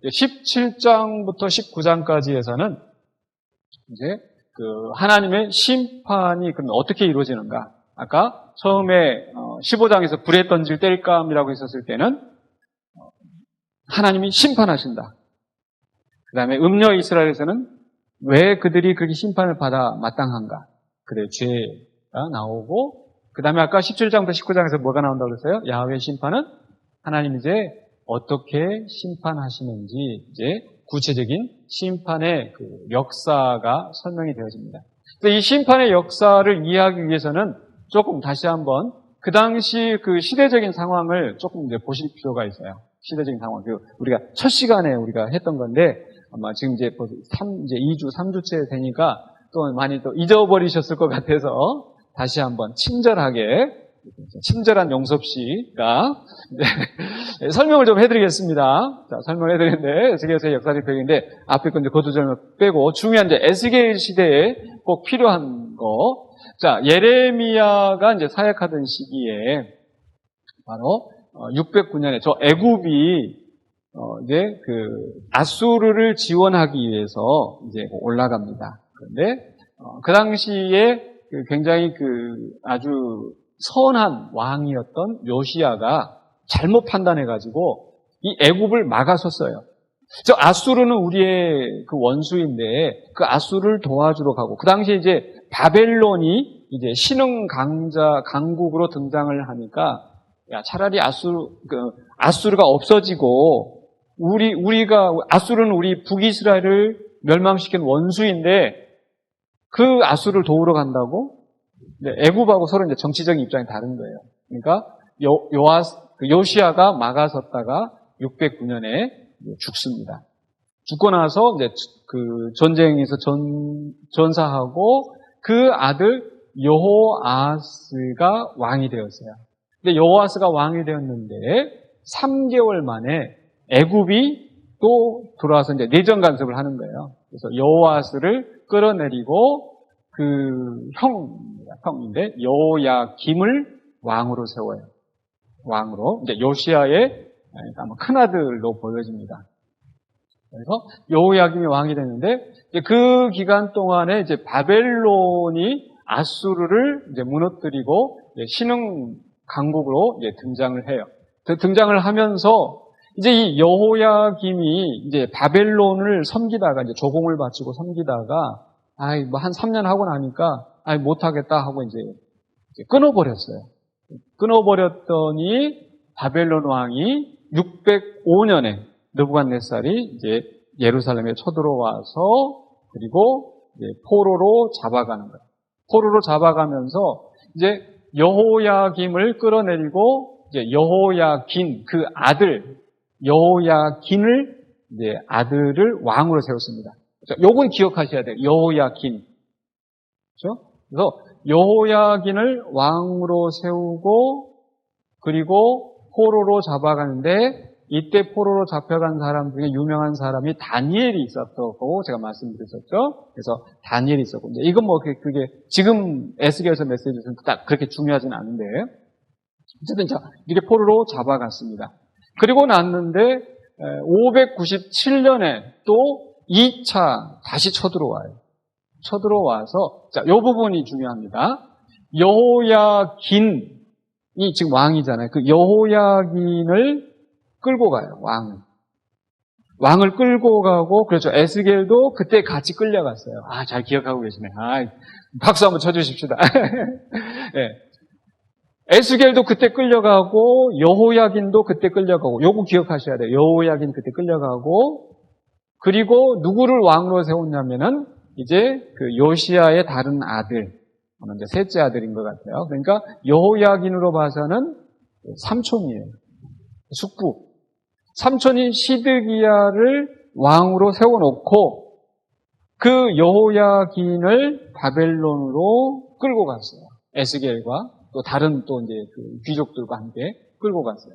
17장부터 19장까지에서는 이제 하나님의 심판이 그럼 어떻게 이루어지는가? 아까 처음에 15장에서 불에 던질 땔감이라고 했었을 때는 하나님이 심판하신다. 그 다음에 음녀 이스라엘에서는 왜 그들이 그렇게 심판을 받아 마땅한가? 그들의 죄가 나오고, 그 다음에 아까 17장부터 19장에서 뭐가 나온다고 그랬어요? 야훼의 심판은 하나님 이제 어떻게 심판하시는지 이제 구체적인 심판의 그 역사가 설명이 되어집니다. 이 심판의 역사를 이해하기 위해서는 조금 다시 한번 그 당시 그 시대적인 상황을 조금 이제 보실 필요가 있어요. 시대적인 상황. 우리가 첫 시간에 우리가 했던 건데 아마 지금 이제 2주, 3주째 되니까 또 많이 또 잊어버리셨을 것 같아서 다시 한번 친절한 용섭 씨가 설명을 좀 해드리겠습니다. 자, 설명을 해드리는데 에스겔서의 역사적 배경인데 앞에 건 이제 거두절을 빼고 중요한 이제 에스겔 시대에 꼭 필요한 거. 자, 예레미야가 이제 사역하던 시기에 바로 609년에 저 애굽이 이제 아수르를 지원하기 위해서 이제 올라갑니다. 그런데 그 당시에 굉장히 아주 선한 왕이었던 요시야가 잘못 판단해가지고 이 애굽을 막아섰어요. 저 아수르는 우리의 그 원수인데 그 아수르를 도와주러 가고 그 당시에 이제 바벨론이 이제 신흥 강국으로 등장을 하니까 야 차라리 아수르가 없어지고 아수르는 우리 북이스라엘을 멸망시킨 원수인데 그 아수르를 도우러 간다고? 애굽하고 서로 이제 정치적인 입장이 다른 거예요. 그러니까 요시야가 막아섰다가 609년에 죽습니다. 죽고 나서 이제 그 전쟁에서 전사하고 그 아들 여호아스가 왕이 되었어요. 근데 여호아스가 왕이 되었는데 3개월 만에 애굽이 또 들어와서 이제 내정 간섭을 하는 거예요. 그래서 여호아스를 끌어내리고 그 형인데 여호야김을 왕으로 세워요. 왕으로 이제 요시야의 큰 아들로 보여집니다. 그래서 여호야김이 왕이 됐는데 그 기간 동안에 이제 바벨론이 아수르를 이제 무너뜨리고 이제 신흥 강국으로 이제 등장을 해요. 등장을 하면서 이제 이 여호야김이 이제 바벨론을 섬기다가 이제 조공을 바치고 섬기다가 뭐 한 3년 하고 나니까 못하겠다 하고 이제 끊어버렸어요. 끊어버렸더니 바벨론 왕이 605년에 느부갓네살이 이제 예루살렘에 쳐들어와서 그리고 이제 포로로 잡아가는 거예요. 포로로 잡아가면서 이제 여호야김을 끌어내리고 이제 여호야긴 그 아들 여호야긴을 이제 아들을 왕으로 세웠습니다. 요건 기억하셔야 돼요. 여호야긴. 그렇죠? 그래서 여호야긴을 왕으로 세우고 그리고 포로로 잡아가는데 이때 포로로 잡혀간 사람 중에 유명한 사람이 다니엘이 있었다고 제가 말씀드렸었죠. 그래서 다니엘이 있었고 이제 이건 뭐 그게 지금 에스겔서 메시지에서는 딱 그렇게 중요하진 않은데 어쨌든 자 이렇게 포로로 잡아갔습니다. 그리고 났는데 597년에 또 2차 다시 쳐들어와요. 쳐들어와서 자, 요 부분이 중요합니다. 여호야긴이 지금 왕이잖아요. 그 여호야긴을 끌고 가요. 왕을 끌고 가고 그렇죠. 에스겔도 그때 같이 끌려갔어요. 잘 기억하고 계시네. 박수 한번 쳐주십시다. 네. 에스겔도 그때 끌려가고 여호야긴도 그때 끌려가고 요거 기억하셔야 돼요. 여호야긴 그때 끌려가고 그리고 누구를 왕으로 세웠냐면은 이제 그 요시야의 다른 아들, 이제 셋째 아들인 것 같아요. 그러니까 여호야긴으로 봐서는 삼촌이에요. 숙부. 삼촌인 시드기야를 왕으로 세워놓고 그 여호야긴을 바벨론으로 끌고 갔어요. 에스겔과 또 다른 또 이제 그 귀족들과 함께 끌고 갔어요.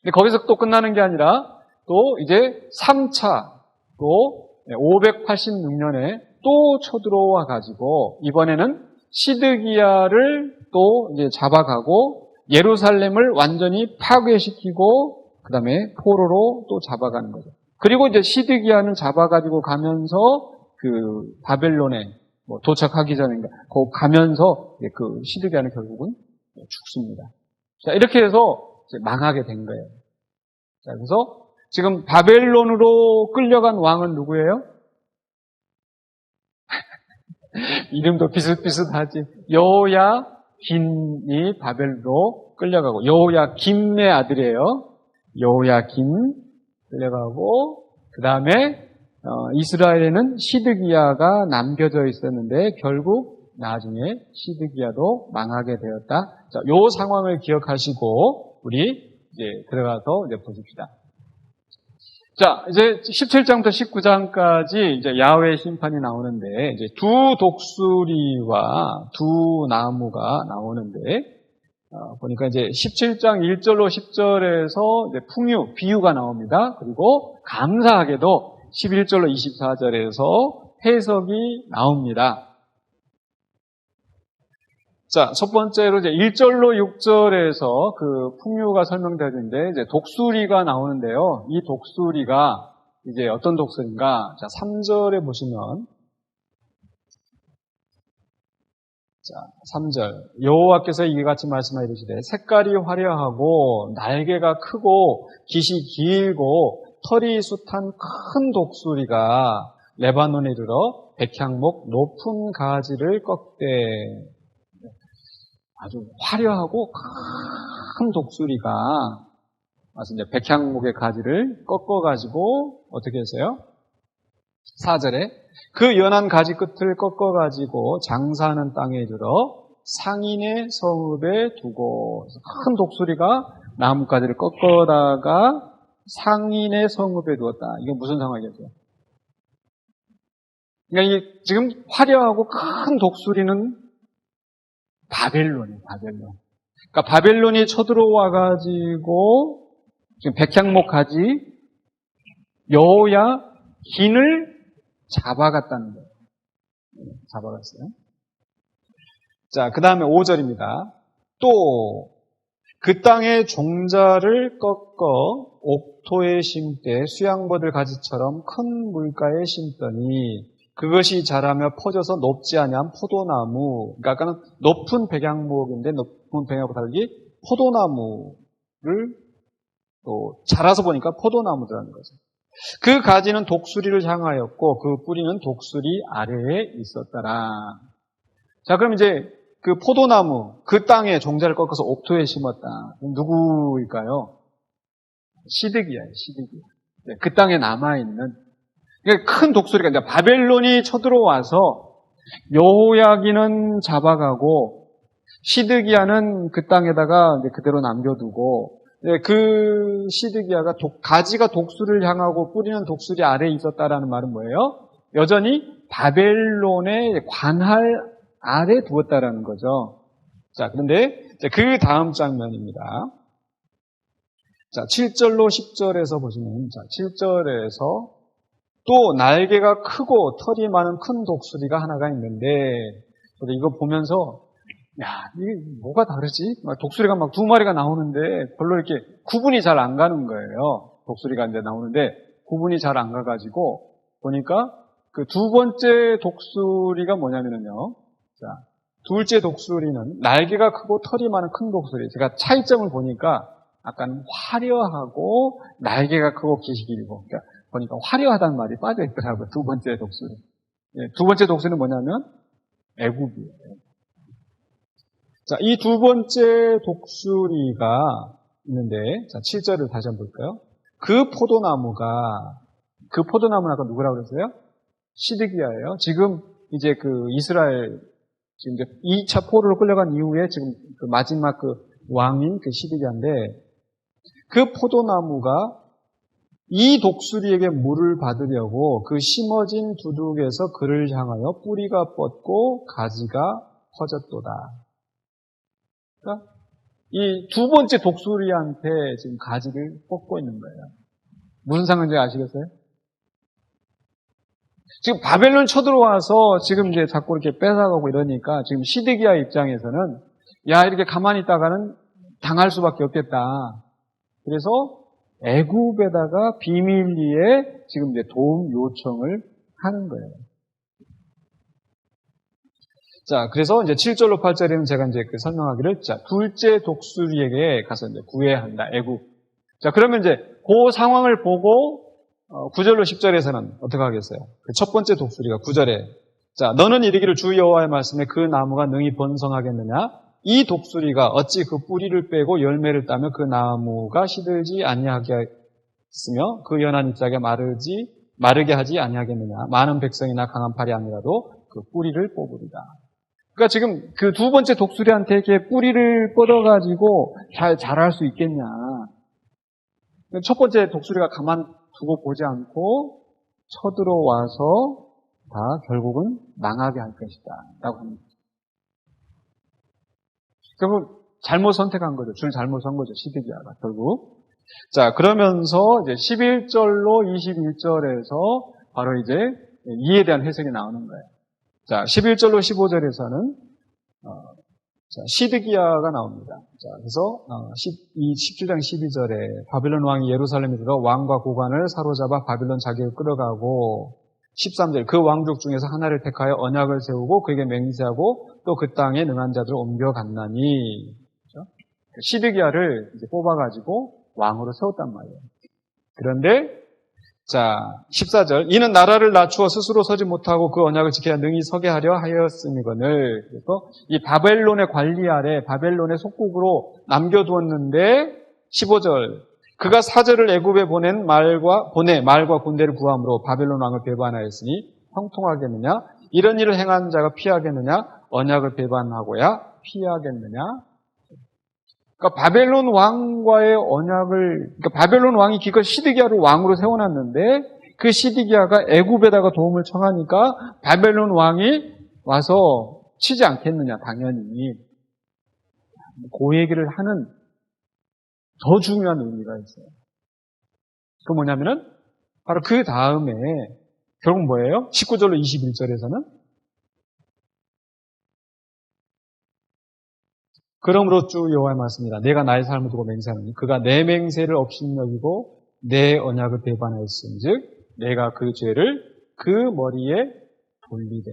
근데 거기서 또 끝나는 게 아니라 또 이제 3차 또 586년에 또 쳐들어와 가지고 이번에는 시드기야를 또 이제 잡아가고 예루살렘을 완전히 파괴시키고 그 다음에 포로로 또 잡아가는 거죠. 그리고 이제 시드기야는 잡아가지고 가면서 그 바벨론에 도착하기 전인가, 거 가면서 그 시드기야는 결국은 죽습니다. 자, 이렇게 해서 이제 망하게 된 거예요. 자, 그래서 지금 바벨론으로 끌려간 왕은 누구예요? 이름도 비슷비슷하지. 여호야긴이 바벨로 끌려가고, 여호야김의 아들이에요. 여호야긴 끌려가고, 그 다음에 이스라엘에는 시드기야가 남겨져 있었는데 결국 나중에 시드기야도 망하게 되었다. 자, 요 상황을 기억하시고 우리 이제 들어가서 이제 보십시다. 자, 이제 17장부터 19장까지 이제 야훼의 심판이 나오는데, 이제 두 독수리와 두 나무가 나오는데, 보니까 이제 17장 1절로 10절에서 이제 풍유, 비유가 나옵니다. 그리고 감사하게도 11절로 24절에서 해석이 나옵니다. 자, 첫 번째로 이제 1절로 6절에서 그 풍류가 설명되는데, 이제 독수리가 나오는데요. 이 독수리가 이제 어떤 독수리인가? 자, 3절에 보시면, 자, 3절. 여호와께서 이와 같이 말씀하여 이르시되, 색깔이 화려하고, 날개가 크고, 깃이 길고, 털이 숱한 큰 독수리가 레바논에 이르러 백향목 높은 가지를 꺾되, 아주 화려하고 큰 독수리가 와서 이제 백향목의 가지를 꺾어가지고 어떻게 했어요? 4절에 그 연한 가지 끝을 꺾어가지고 장사하는 땅에 이르러 상인의 성읍에 두고, 큰 독수리가 나뭇가지를 꺾어다가 상인의 성읍에 두었다. 이게 무슨 상황이겠어요? 그러니까 이게 지금 화려하고 큰 독수리는 바벨론이에요, 바벨론. 그러니까 바벨론이 쳐들어와가지고 지금 백향목 가지 여호야긴을 잡아갔다는 거예요. 잡아갔어요. 자, 그 다음에 5절입니다. 또 그 땅의 종자를 꺾어 옥토에 심되 수양버들 가지처럼 큰 물가에 심더니 그것이 자라며 퍼져서 높지 아니한 포도나무, 그러니까 아까는 높은 백향목인데 높은 백향목과 달리 포도나무를 또 자라서 보니까 포도나무라는 거죠. 그 가지는 독수리를 향하였고 그 뿌리는 독수리 아래에 있었더라. 자, 그럼 이제 그 포도나무, 그 땅에 종자를 꺾어서 옥토에 심었다. 누구일까요? 시드기야예요, 시드기야. 그 땅에 남아있는 큰 독수리가 이제 바벨론이 쳐들어와서 여호야긴은 잡아가고 시드기야는 그 땅에다가 이제 그대로 남겨두고, 그 시드기야가 가지가 독수리를 향하고 뿌리는 독수리 아래에 있었다라는 말은 뭐예요? 여전히 바벨론의 관할 아래 두었다라는 거죠. 자, 그런데 그 다음 장면입니다. 자, 7절로 10절에서 보시면, 자, 7절에서 또 날개가 크고 털이 많은 큰 독수리가 하나가 있는데, 저도 이거 보면서, 야, 이게 뭐가 다르지? 독수리가 막 두 마리가 나오는데 별로 이렇게 구분이 잘 안 가는 거예요. 독수리가 이제 나오는데 구분이 잘 안 가가지고 보니까 그 두 번째 독수리가 뭐냐면요. 자, 둘째 독수리는 날개가 크고 털이 많은 큰 독수리. 제가 차이점을 보니까 약간 화려하고 날개가 크고 깃이 길고, 그러니까 보니까 화려하다는 말이 빠져 있더라고요. 두 번째 독수리. 두 번째 독수리는 뭐냐면 애굽이에요. 자, 이 두 번째 독수리가 있는데, 자, 7절을 다시 한번 볼까요? 그 포도나무는 아까 누구라고 그랬어요? 시드기야예요. 지금 이제 그 이스라엘, 지금 이제 2차 포로로 끌려간 이후에 지금 그 마지막 그 왕인 그 시드기야인데, 그 포도나무가 이 독수리에게 물을 받으려고 그 심어진 두둑에서 그를 향하여 뿌리가 뻗고 가지가 퍼졌도다. 그러니까 이 두 번째 독수리한테 지금 가지를 뻗고 있는 거예요. 무슨 상황인지 아시겠어요? 지금 바벨론 쳐들어와서 지금 이제 자꾸 이렇게 뺏어가고 이러니까 지금 시드기야 입장에서는 야, 이렇게 가만히 있다가는 당할 수밖에 없겠다. 그래서 애굽에다가 비밀리에 지금 이제 도움 요청을 하는 거예요. 자, 그래서 이제 7절로 8절에는 제가 이제 설명하기를, 자, 둘째 독수리에게 가서 이제 구해야 한다, 애굽. 자, 그러면 이제 그 상황을 보고 9절로 10절에서는 어떻게 하겠어요? 그 첫 번째 독수리가 9절에, 자, 너는 이르기를 주 여호와의 말씀에 그 나무가 능히 번성하겠느냐? 이 독수리가 어찌 그 뿌리를 빼고 열매를 따며 그 나무가 시들지 아니하게 했으며 그 연한 잎사귀가 마르게 하지 아니하겠느냐? 많은 백성이나 강한 팔이 아니라도 그 뿌리를 뽑으리다. 그러니까 지금 그 두 번째 독수리한테 이렇게 뿌리를 뻗어가지고 잘 자랄 수 있겠냐? 첫 번째 독수리가 가만 두고 보지 않고 쳐들어와서 다 결국은 망하게 할 것이다 라고 합니다. 결국 잘못 선택한 거죠. 줄 잘못 선 거죠. 시드기야가 결국. 자, 그러면서 이제 11절로 21절에서 바로 이제 이에 대한 해석이 나오는 거예요. 자, 11절로 15절에서는 시드기야가 나옵니다. 자, 그래서 17장 12절에 바빌론 왕이 예루살렘에 들어 왕과 고관을 사로잡아 바빌론 자기를 끌어가고 13절 그 왕족 중에서 하나를 택하여 언약을 세우고 그에게 맹세하고 또 그 땅에 능한 자들을 옮겨갔나니, 그렇죠? 시드기야를 이제 뽑아가지고 왕으로 세웠단 말이에요. 그런데 자 14절 이는 나라를 낮추어 스스로 서지 못하고 그 언약을 지켜야 능히 서게 하려 하였음이거늘. 그래서 이 바벨론의 관리 아래 바벨론의 속국으로 남겨두었는데 15절 그가 사절을 애굽에 보내 말과 군대를 구함으로 바벨론 왕을 배반하였으니 형통하겠느냐? 이런 일을 행한 자가 피하겠느냐? 언약을 배반하고야 피하겠느냐? 그러니까 바벨론 왕과의 언약을, 그러니까 바벨론 왕이 기껏 시드기야를 왕으로 세워놨는데 그 시드기야가 애굽에다가 도움을 청하니까 바벨론 왕이 와서 치지 않겠느냐? 당연히 그 얘기를 하는 더 중요한 의미가 있어요. 그 뭐냐면은 바로 그 다음에 결국 뭐예요? 19절로 21절에서는 그러므로 주 여호와의 말씀이라 내가 나의 삶을 두고 맹세하노니 그가 내 맹세를 업신여기고 내 언약을 배반하였은즉 내가 그 죄를 그 머리에 돌리되.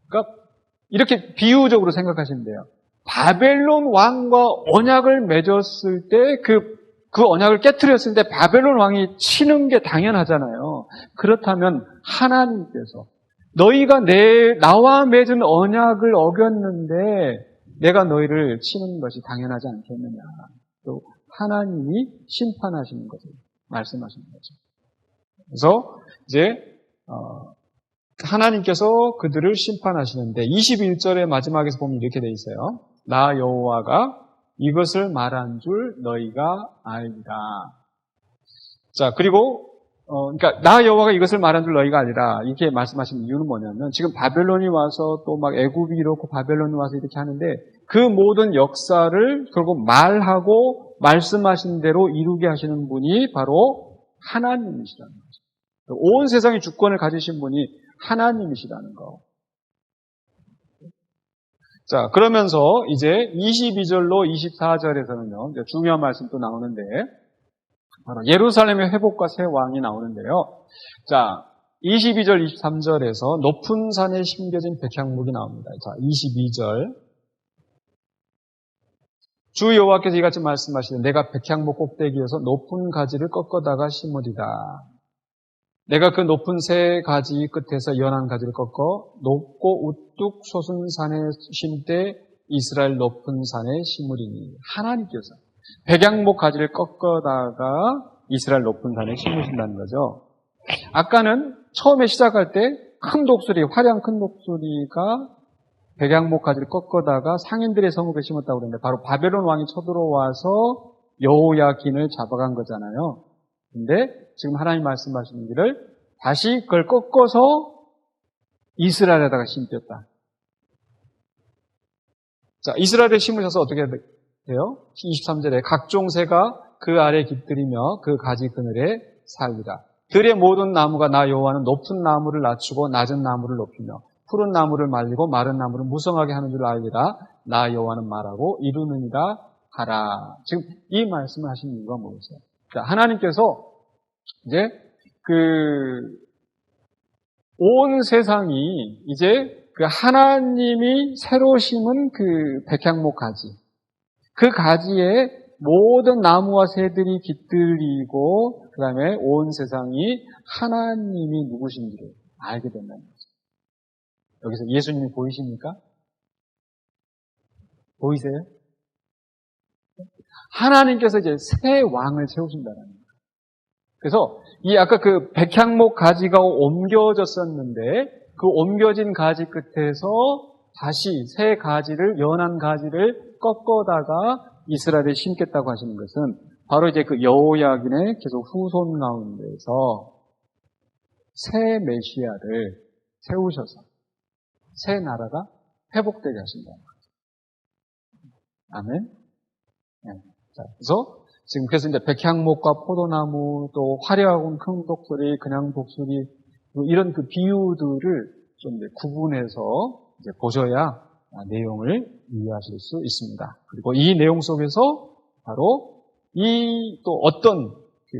그러니까 이렇게 비유적으로 생각하시면 돼요. 바벨론 왕과 언약을 맺었을 때 그 언약을 깨트렸을 때 바벨론 왕이 치는 게 당연하잖아요. 그렇다면 하나님께서 너희가 나와 맺은 언약을 어겼는데 내가 너희를 치는 것이 당연하지 않겠느냐. 또 하나님이 심판하시는 것을 말씀하시는 거죠. 그래서 이제 하나님께서 그들을 심판하시는데 21절의 마지막에서 보면 이렇게 돼 있어요. 나 여호와가 이것을 말한 줄 너희가 알리라. 자, 그리고 그러니까 나 여호와가 이것을 말한 줄 너희가 알리라. 이렇게 말씀하신 이유는 뭐냐면 지금 바벨론이 와서 또 막 애굽이 이렇고 바벨론이 와서 이렇게 하는데 그 모든 역사를 결국 말하고 말씀하신 대로 이루게 하시는 분이 바로 하나님이시라는 거죠. 온 세상의 주권을 가지신 분이 하나님이시라는 거. 자, 그러면서 이제 22절로 24절에서는요, 이제 중요한 말씀 또 나오는데, 바로 예루살렘의 회복과 새 왕이 나오는데요. 자, 22절, 23절에서 높은 산에 심겨진 백향목이 나옵니다. 자, 22절. 주 여호와께서 이같이 말씀하시되 내가 백향목 꼭대기에서 높은 가지를 꺾어다가 심으리다. 내가 그 높은 새 가지 끝에서 연한 가지를 꺾어 높고 우뚝 솟은 산에 심되 이스라엘 높은 산에 심으리니. 하나님께서 백향목 가지를 꺾어다가 이스라엘 높은 산에 심으신다는 거죠. 아까는 처음에 시작할 때 큰 독수리, 화려한 큰 독수리가 백향목 가지를 꺾어다가 상인들의 성읍에 심었다고 그러는데 바로 바벨론 왕이 쳐들어와서 여호야긴을 잡아간 거잖아요. 근데 지금 하나님 말씀하시는 길을 다시 그걸 꺾어서 이스라엘에다가 심겼다. 자, 이스라엘에 심으셔서 어떻게 돼요? 23절에 각종 새가 그 아래 깃들이며 그 가지 그늘에 살리라. 들의 모든 나무가 나 여호와는 높은 나무를 낮추고 낮은 나무를 높이며 푸른 나무를 말리고 마른 나무를 무성하게 하는 줄 알리라. 나 여호와는 말하고 이루느니라 하라. 지금 이 말씀을 하신 이유가 뭐겠어요? 그러니까 하나님께서 이제 온 세상이 이제 그 하나님이 새로 심은 그 백향목 가지, 그 가지에 모든 나무와 새들이 깃들이고, 그 다음에 온 세상이 하나님이 누구신지를 알게 된다는 거죠. 여기서 예수님이 보이십니까? 보이세요? 하나님께서 이제 새 왕을 세우신다는 거예요. 그래서 이 아까 그 백향목 가지가 옮겨졌었는데 그 옮겨진 가지 끝에서 다시 새 가지를, 연한 가지를 꺾어다가 이스라엘에 심겠다고 하시는 것은 바로 이제 그 여호야긴의 계속 후손 가운데서 새 메시아를 세우셔서 새 나라가 회복되게 하신다는 거죠. 아멘. 네. 자, 그래서 이제 백향목과 포도나무, 또 화려하고 큰 독수리, 그냥 독수리, 이런 그 비유들을 좀 이제 구분해서 이제 보셔야 내용을 이해하실 수 있습니다. 그리고 이 내용 속에서 바로 이 또 어떤 그